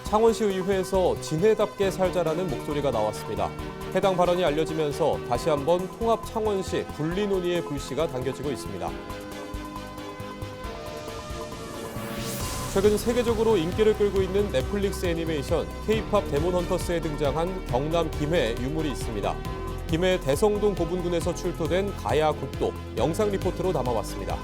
창원시 의회에서 진해답게 살자라는 목소리가 나왔습니다. 해당 발언이 알려지면서 다시 한번 통합 창원시 분리 논의의 불씨가 당겨지고 있습니다. 최근 세계적으로 인기를 끌고 있는 넷플릭스 애니메이션 K-팝 데몬 헌터스에 등장한 경남 김해 유물이 있습니다. 김해 대성동 고분군에서 출토된 가야 국도 영상 리포트로 담아왔습니다.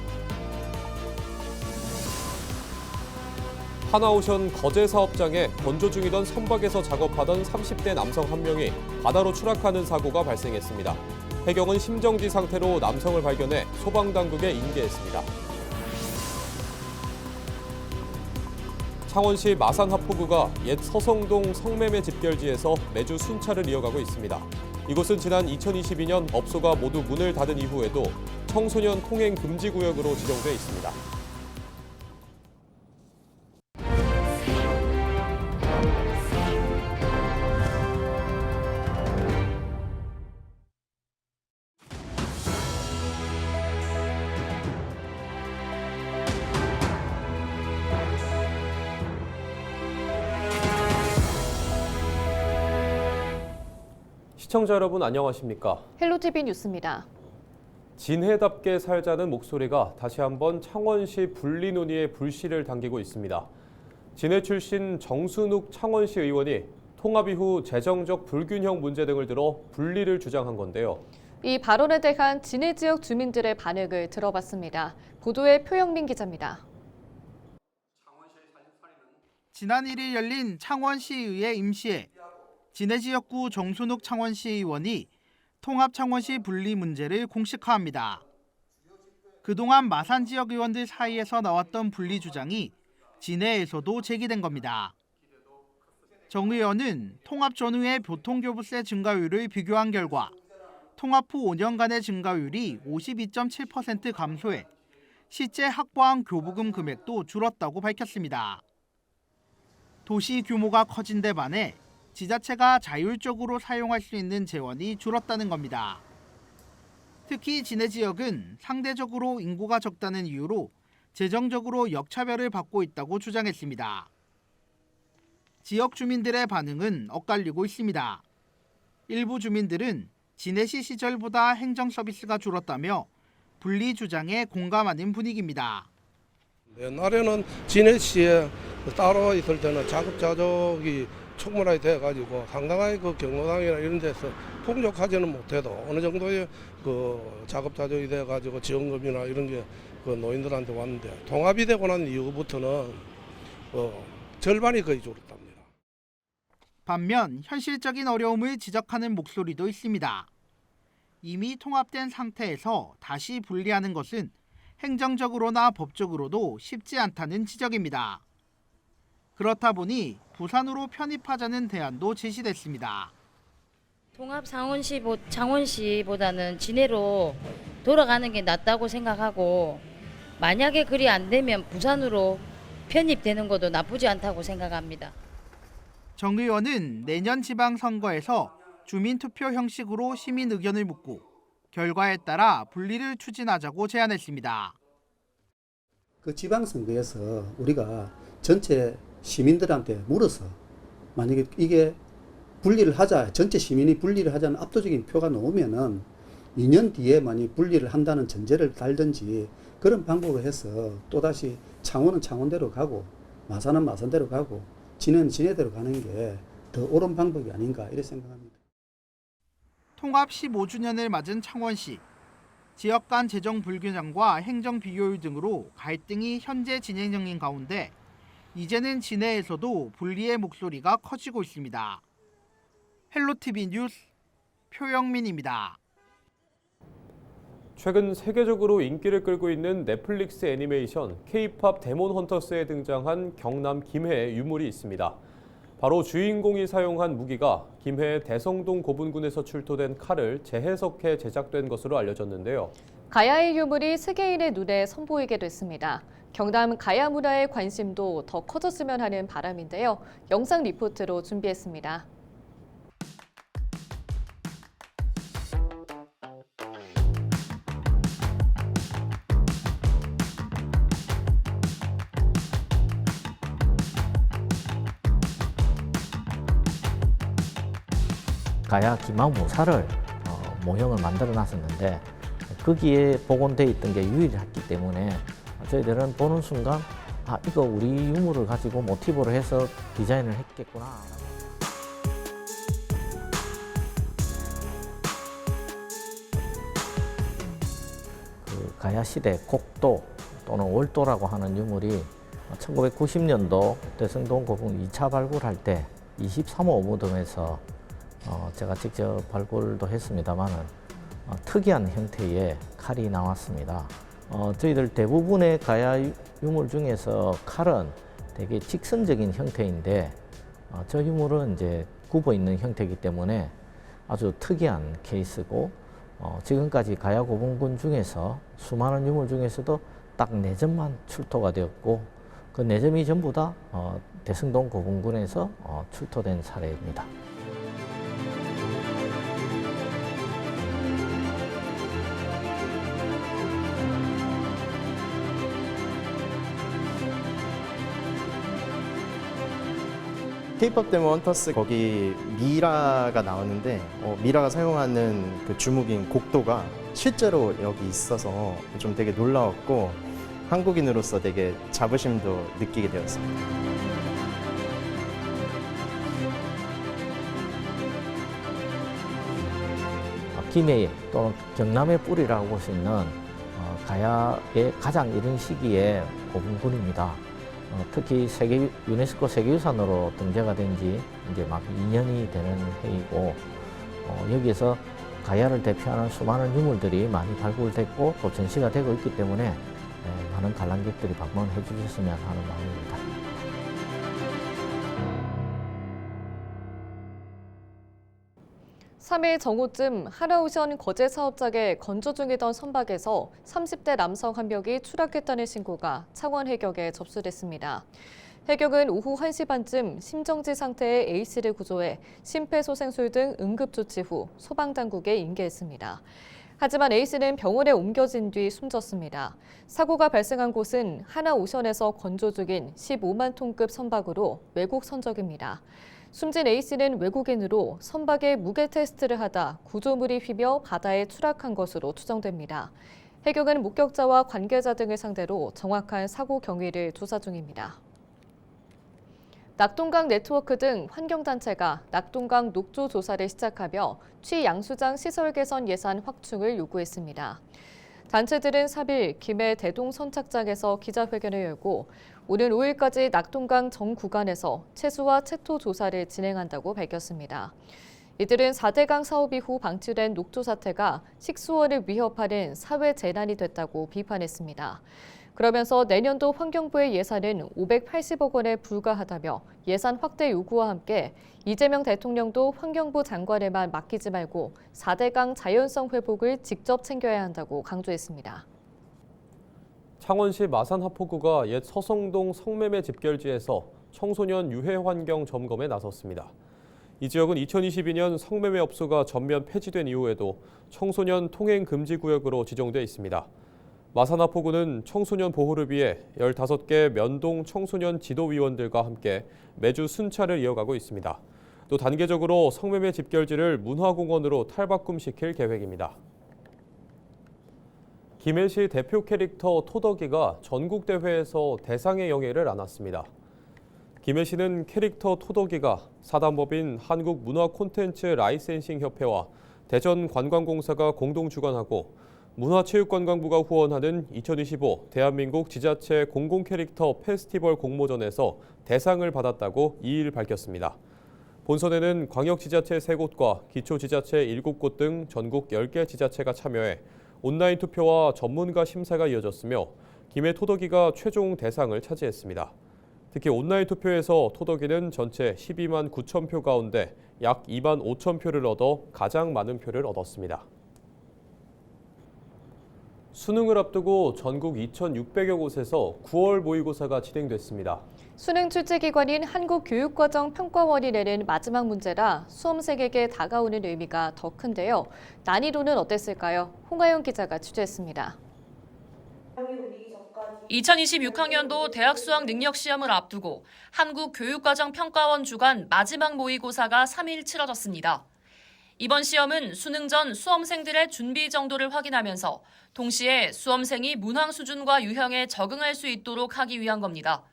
하나오션 거제 사업장에 건조 중이던 선박에서 작업하던 30대 남성 한 명이 바다로 추락하는 사고가 발생했습니다. 해경은 심정지 상태로 남성을 발견해 소방당국에 인계했습니다. 창원시 마산하포구가 옛 서성동 성매매 집결지에서 매주 순찰을 이어가고 있습니다. 이곳은 지난 2022년 업소가 모두 문을 닫은 이후에도 청소년 통행 금지 구역으로 지정돼 있습니다. 시청자 여러분 안녕하십니까? 헬로티비 뉴스입니다. 진해답게 살자는 목소리가 다시 한번 창원시 분리 논의의 불씨를 당기고 있습니다. 진해 출신 정순욱 창원시 의원이 통합 이후 재정적 불균형 문제 등을 들어 분리를 주장한 건데요. 이 발언에 대한 진해 지역 주민들의 반응을 들어봤습니다. 보도에 표영민 기자입니다. 지난 1일 열린 창원시의회 임시회. 진해 지역구 정순욱 창원시 의원이 통합 창원시 분리 문제를 공식화합니다. 그동안 마산 지역 의원들 사이에서 나왔던 분리 주장이 진해에서도 제기된 겁니다. 정 의원은 통합 전후의 교통교부세 증가율을 비교한 결과 통합 후 5년간의 증가율이 52.7% 감소해 실제 확보한 교부금 금액도 줄었다고 밝혔습니다. 도시 규모가 커진 데 반해 지자체가 자율적으로 사용할 수 있는 재원이 줄었다는 겁니다. 특히 진해 지역은 상대적으로 인구가 적다는 이유로 재정적으로 역차별을 받고 있다고 주장했습니다. 지역 주민들의 반응은 엇갈리고 있습니다. 일부 주민들은 진해시 시절보다 행정 서비스가 줄었다며 분리 주장에 공감하는 분위기입니다. 옛날에는 진해시에 따로 있을 때는 자급자족이 촉물화이 돼가지고 한강의 그 경로당이나 이런 데서 풍족하지는 못해도 어느 정도의 그 자급자족이 돼가지고 지원금이나 이런 게 그 노인들한테 왔는데 통합이 되고 난 이후부터는 절반이 거의 줄었답니다. 반면 현실적인 어려움을 지적하는 목소리도 있습니다. 이미 통합된 상태에서 다시 분리하는 것은 행정적으로나 법적으로도 쉽지 않다는 지적입니다. 그렇다 보니 부산으로 편입하자는 대안도 제시됐습니다. 통합 창원시보다는 진해로 돌아가는 게 낫다고 생각하고 만약에 그리 안 되면 부산으로 편입되는 것도 나쁘지 않다고 생각합니다. 정 의원은 내년 지방선거에서 주민투표 형식으로 시민 의견을 묻고 결과에 따라 분리를 추진하자고 제안했습니다. 그 지방선거에서 우리가 전체 시민들한테 물어서 만약에 이게 분리를 하자, 전체 시민이 분리를 하자는 압도적인 표가 나오면은 2년 뒤에 만약 분리를 한다는 전제를 달든지 그런 방법을 해서 또다시 창원은 창원대로 가고 마산은 마산대로 가고 진해는 진해대로 가는 게 더 옳은 방법이 아닌가 이렇게 생각합니다. 통합 15주년을 맞은 창원시. 지역 간 재정 불균형과 행정 비효율 등으로 갈등이 현재 진행 중인 가운데 이제는 진해에서도 분리의 목소리가 커지고 있습니다. 헬로티비 뉴스 표영민입니다. 최근 세계적으로 인기를 끌고 있는 넷플릭스 애니메이션 K-팝 데몬 헌터스에 등장한 경남 김해의 유물이 있습니다. 바로 주인공이 사용한 무기가 김해 대성동 고분군에서 출토된 칼을 재해석해 제작된 것으로 알려졌는데요. 가야의 유물이 세계인의 눈에 선보이게 됐습니다. 경남 가야 문화의 관심도 더 커졌으면 하는 바람인데요. 영상 리포트로 준비했습니다. 가야 기마무사를 모형을 만들어 놨었는데 거기에 복원되어 있던 게 유일했기 때문에 저희들은 보는 순간 이거 우리 유물을 가지고 모티브로 해서 디자인을 했겠구나. 그 가야 시대 곡도 또는 월도라고 하는 유물이 1990년도 대성동 고궁 2차 발굴할 때 23호 오무덤에서 제가 직접 발굴도 했습니다만은 특이한 형태의 칼이 나왔습니다. 저희들 대부분의 가야 유물 중에서 칼은 되게 직선적인 형태인데 저 유물은 이제 굽어 있는 형태이기 때문에 아주 특이한 케이스고 지금까지 가야 고분군 중에서 수많은 유물 중에서도 딱 4점만 출토가 되었고 그 4점이 전부 다 대성동 고분군에서 출토된 사례입니다. K-pop 데몬 헌터스 거기 미라가 나오는데 미라가 사용하는 그 주무기인 곡도가 실제로 여기 있어서 좀 되게 놀라웠고 한국인으로서 되게 자부심도 느끼게 되었습니다. 김해 또는 경남의 뿌리라고 볼 수 있는 가야의 가장 이른 시기의 고분군입니다. 특히 유네스코 세계유산으로 등재가 된 지 이제 막 2년이 되는 해이고 여기에서 가야를 대표하는 수많은 유물들이 많이 발굴됐고 또 전시가 되고 있기 때문에 많은 관람객들이 방문해 주셨으면 하는 마음입니다. (3일) 정오쯤 하나오션 거제 사업장에 건조 중이던 선박에서 30대 남성 한 명이 추락했다는 신고가 창원 해경에 접수됐습니다. 해경은 오후 1시 반쯤 심정지 상태의 A씨를 구조해 심폐소생술 등 응급조치 후 소방당국에 인계했습니다. 하지만 A씨는 병원에 옮겨진 뒤 숨졌습니다. 사고가 발생한 곳은 하나오션에서 건조 중인 15만 톤급 선박으로 외국 선적입니다. 숨진 A씨는 외국인으로 선박의 무게 테스트를 하다 구조물이 휘며 바다에 추락한 것으로 추정됩니다. 해경은 목격자와 관계자 등을 상대로 정확한 사고 경위를 조사 중입니다. 낙동강 네트워크 등 환경단체가 낙동강 녹조 조사를 시작하며 취양수장 시설 개선 예산 확충을 요구했습니다. 단체들은 3일 김해 대동 선착장에서 기자회견을 열고 오는 5일까지 낙동강 전 구간에서 채수와 채토 조사를 진행한다고 밝혔습니다. 이들은 4대강 사업 이후 방치된 녹조 사태가 식수원을 위협하는 사회 재난이 됐다고 비판했습니다. 그러면서 내년도 환경부의 예산은 580억 원에 불과하다며 예산 확대 요구와 함께 이재명 대통령도 환경부 장관에만 맡기지 말고 4대강 자연성 회복을 직접 챙겨야 한다고 강조했습니다. 창원시 마산하포구가 옛 서성동 성매매 집결지에서 청소년 유해 환경 점검에 나섰습니다. 이 지역은 2022년 성매매 업소가 전면 폐지된 이후에도 청소년 통행 금지 구역으로 지정돼 있습니다. 마산하포구는 청소년 보호를 위해 15개 면동 청소년 지도위원들과 함께 매주 순찰을 이어가고 있습니다. 또 단계적으로 성매매 집결지를 문화공원으로 탈바꿈시킬 계획입니다. 김해시 대표 캐릭터 토덕이가 전국대회에서 대상의 영예를 안았습니다. 김해시는 캐릭터 토덕이가 사단법인 한국문화콘텐츠 라이센싱협회와 대전관광공사가 공동 주관하고 문화체육관광부가 후원하는 2025 대한민국 지자체 공공캐릭터 페스티벌 공모전에서 대상을 받았다고 2일 밝혔습니다. 본선에는 광역지자체 3곳과 기초지자체 7곳 등 전국 10개 지자체가 참여해 온라인 투표와 전문가 심사가 이어졌으며 김해 토덕이가 최종 대상을 차지했습니다. 특히 온라인 투표에서 토덕이는 전체 12만 9천 표 가운데 약 2만 5천 표를 얻어 가장 많은 표를 얻었습니다. 수능을 앞두고 전국 2,600여 곳에서 9월 모의고사가 진행됐습니다. 수능 출제기관인 한국교육과정평가원이 내는 마지막 문제라 수험생에게 다가오는 의미가 더 큰데요. 난이도는 어땠을까요? 홍하영 기자가 취재했습니다. 2026학년도 대학 수학 능력 시험을 앞두고 한국교육과정평가원 주관 마지막 모의고사가 3일 치러졌습니다. 이번 시험은 수능 전 수험생들의 준비 정도를 확인하면서 동시에 수험생이 문항 수준과 유형에 적응할 수 있도록 하기 위한 겁니다.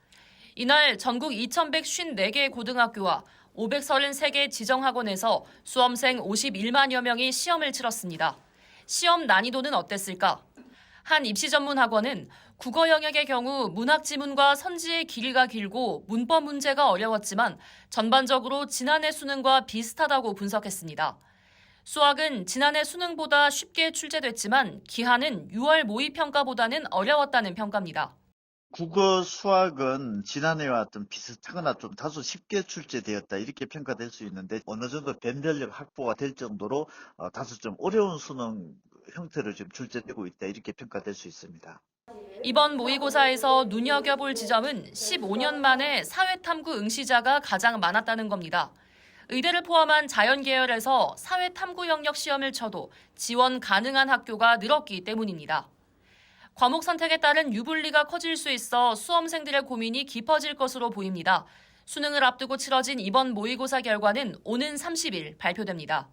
이날 전국 2,154개 고등학교와 533개 지정학원에서 수험생 51만여 명이 시험을 치렀습니다. 시험 난이도는 어땠을까? 한 입시전문학원은 국어 영역의 경우 문학 지문과 선지의 길이가 길고 문법 문제가 어려웠지만 전반적으로 지난해 수능과 비슷하다고 분석했습니다. 수학은 지난해 수능보다 쉽게 출제됐지만 기하는 6월 모의평가보다는 어려웠다는 평가입니다. 국어, 수학은 지난해와 좀 비슷하거나 좀 다소 쉽게 출제되었다 이렇게 평가될 수 있는데 어느 정도 변별력 확보가 될 정도로 다소 좀 어려운 수능 형태로 지금 출제되고 있다 이렇게 평가될 수 있습니다. 이번 모의고사에서 눈여겨볼 지점은 15년 만에 사회탐구 응시자가 가장 많았다는 겁니다. 의대를 포함한 자연계열에서 사회탐구 영역 시험을 쳐도 지원 가능한 학교가 늘었기 때문입니다. 과목 선택에 따른 유불리가 커질 수 있어 수험생들의 고민이 깊어질 것으로 보입니다. 수능을 앞두고 치러진 이번 모의고사 결과는 오는 30일 발표됩니다.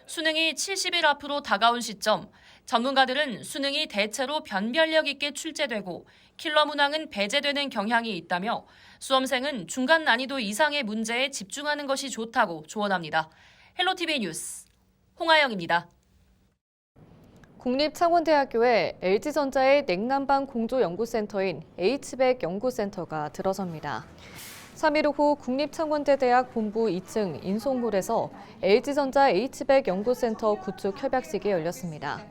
수능이 70일 앞으로 다가온 시점, 전문가들은 수능이 대체로 변별력 있게 출제되고 킬러 문항은 배제되는 경향이 있다며 수험생은 중간 난이도 이상의 문제에 집중하는 것이 좋다고 조언합니다. 헬로티비 뉴스 홍아영입니다. 국립창원대학교에 LG전자의 냉난방 공조 연구센터인 H백 연구센터가 들어섭니다. 3일 오후 국립창원대대학 본부 2층 인송홀에서 LG전자 H백 연구센터 구축 협약식이 열렸습니다.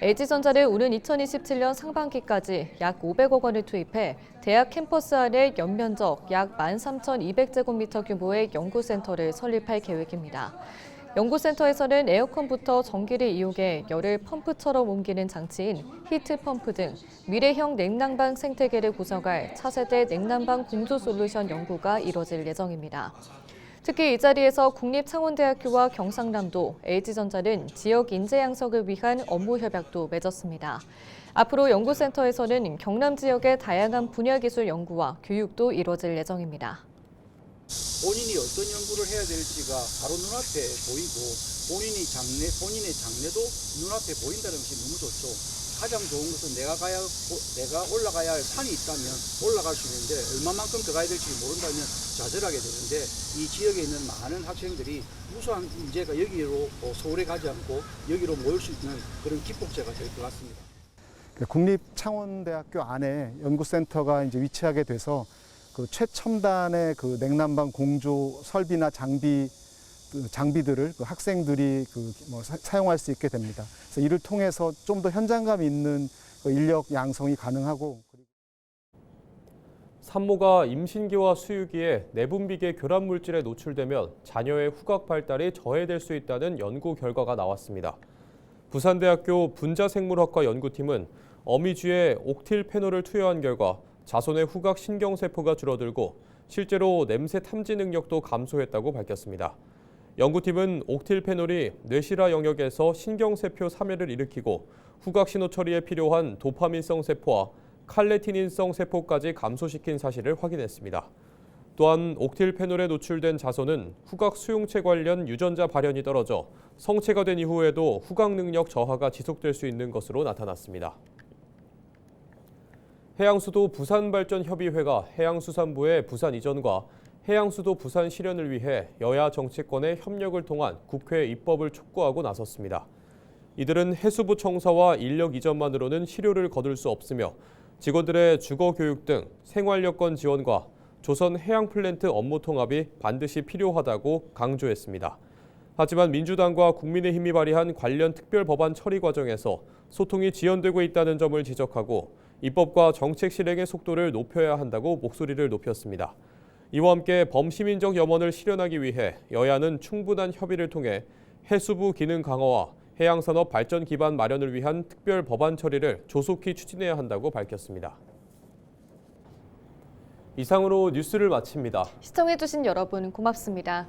LG전자는 오는 2027년 상반기까지 약 500억 원을 투입해 대학 캠퍼스 안에 연면적 약 13,200제곱미터 규모의 연구센터를 설립할 계획입니다. 연구센터에서는 에어컨부터 전기를 이용해 열을 펌프처럼 옮기는 장치인 히트펌프 등 미래형 냉난방 생태계를 구성할 차세대 냉난방 공조 솔루션 연구가 이뤄질 예정입니다. 특히 이 자리에서 국립창원대학교와 경상남도, LG전자는 지역 인재 양성을 위한 업무 협약도 맺었습니다. 앞으로 연구센터에서는 경남 지역의 다양한 분야 기술 연구와 교육도 이뤄질 예정입니다. 본인이 어떤 연구를 해야 될지가 바로 눈앞에 보이고 본인의 장래도 눈앞에 보인다는 것이 너무 좋죠. 가장 좋은 것은 내가 올라가야 할 산이 있다면 올라갈 수 있는데 얼마만큼 더 가야 될지 모른다면 좌절하게 되는데 이 지역에 있는 많은 학생들이 무수한 인재가 여기로 서울에 가지 않고 여기로 모일 수 있는 그런 기폭제가 될 것 같습니다. 국립창원대학교 안에 연구센터가 이제 위치하게 돼서 그 최첨단의 그 냉난방 공조 설비나 장비들을 그 학생들이 사용할 수 있게 됩니다. 그래서 이를 통해서 좀 더 현장감 있는 그 인력 양성이 가능하고. 산모가 임신기와 수유기에 내분비계 교란 물질에 노출되면 자녀의 후각 발달이 저해될 수 있다는 연구 결과가 나왔습니다. 부산대학교 분자생물학과 연구팀은 어미쥐에 옥틸페놀을 투여한 결과 자손의 후각 신경세포가 줄어들고 실제로 냄새 탐지 능력도 감소했다고 밝혔습니다. 연구팀은 옥틸페놀이 뇌실화 영역에서 신경세포 사멸을 일으키고 후각 신호 처리에 필요한 도파민성 세포와 칼레티닌성 세포까지 감소시킨 사실을 확인했습니다. 또한 옥틸페놀에 노출된 자손은 후각 수용체 관련 유전자 발현이 떨어져 성체가 된 이후에도 후각 능력 저하가 지속될 수 있는 것으로 나타났습니다. 해양수도 부산발전협의회가 해양수산부의 부산 이전과 해양수도 부산 실현을 위해 여야 정치권의 협력을 통한 국회 입법을 촉구하고 나섰습니다. 이들은 해수부 청사와 인력 이전만으로는 실효를 거둘 수 없으며 직원들의 주거 교육 등 생활여건 지원과 조선 해양플랜트 업무 통합이 반드시 필요하다고 강조했습니다. 하지만 민주당과 국민의힘이 발의한 관련 특별 법안 처리 과정에서 소통이 지연되고 있다는 점을 지적하고 입법과 정책 실행의 속도를 높여야 한다고 목소리를 높였습니다. 이와 함께 범시민적 염원을 실현하기 위해 여야는 충분한 협의를 통해 해수부 기능 강화와 해양산업 발전 기반 마련을 위한 특별 법안 처리를 조속히 추진해야 한다고 밝혔습니다. 이상으로 뉴스를 마칩니다. 시청해주신 여러분 고맙습니다.